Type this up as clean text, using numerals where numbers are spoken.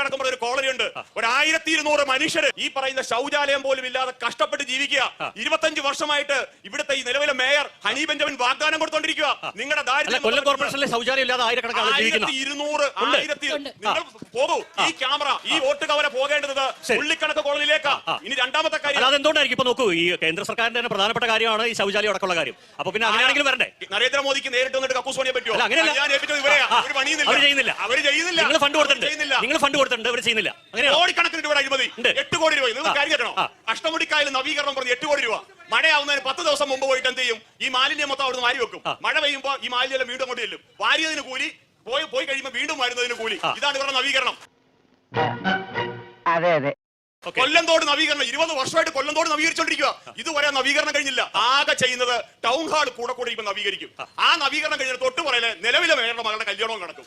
ഉള്ളിക്കടക്കം ഒരു കോളനി ഉണ്ട്. 1200 മനുഷ്യര് ഈ പറയുന്ന ശൗചാലയം പോലും ഇല്ലാതെ കഷ്ടപ്പെട്ട് ജീവിക്കുക. 25 വർഷമായിട്ട് ഇവിടുത്തെ ഈ നിലവിലെ മേയർ ഹനി ബെഞ്ചമിൻ വാഗ്ദാനം കൊടുത്തോണ്ടിരിക്കുക. നിങ്ങളുടെ കൊല്ലം കോർപ്പറേഷനിലെ ശൗചാലയം ഇല്ലാതെ 1200 നിങ്ങൾ പോകൂ. ഈ ക്യാമറ ഈ വോട്ട് കവല പോകേണ്ടത് ഉള്ളിക്കണക്ക് കോളനിയിലേക്കാ. ഇനി രണ്ടാമത്തെ കാര്യം അതെന്തുകൊണ്ടായിരിക്കും? ഇപ്പൊ നോക്കൂ, ഈ കേന്ദ്ര സർക്കാരിന്റെ തന്നെ പ്രധാനപ്പെട്ട കാര്യമാണ് ഈ ശൗചാലയം അടക്കമുള്ള കാര്യം. അപ്പൊ പിന്നെ അങ്ങനെയാണെങ്കിലും വരണ്ടേ? നരേന്ദ്രമോദിക്ക് നേരിട്ട് വന്നിട്ട് കക്കൂസ് പണിയെ പറ്റുമോ? അവർ ചെയ്യുന്നില്ല. നിങ്ങൾ ഫണ്ട് കൊടുത്തിട്ടുണ്ട്, അവർ ചെയ്യുന്നില്ല. കോടിക്കണക്കിന് രൂപ അഴിമതി. 8 കോടി രൂപ. നിങ്ങൾ കാര്യം കേട്ടോ, അഷ്ടമുടിക്കായൽ നവീകരണം പറഞ്ഞ് 8 കോടി രൂപ. മഴയാവുന്നതിന് 10 ദിവസം മുമ്പ് പോയിട്ട് എന്ത് ചെയ്യും? ഈ മാലിന്യം മൊത്തം അവിടുന്ന് വാരി വെക്കും. മഴ പെയ്യുമ്പോ ഈ മാലിന്യം വീണ്ടും അങ്ങോട്ട് ചെല്ലും. വാരിയതിന് കൂലി, പോയി കഴിയുമ്പോൾ വീണ്ടും വരുന്നതിന് കൂലി. ഇതാണ് ഇവരുടെ നവീകരണം. അതെ അതെ. കൊല്ലന്തോട് നവീകരണം 20 വർഷമായിട്ട് കൊല്ലന്തോട് നവീകരിച്ചോണ്ടിരിക്കുക. ഇതുവരെ നവീകരണം കഴിഞ്ഞില്ല. ആകെ ചെയ്യുന്നത് ടൗൺ ഹാൾ കൂടെ ഇപ്പൊ നവീകരിക്കും. ആ നവീകരണം കഴിഞ്ഞ തൊട്ട് പറയലെ നിലവിലെ മേയറുടെ മകളുടെ കല്യാണവും നടക്കും.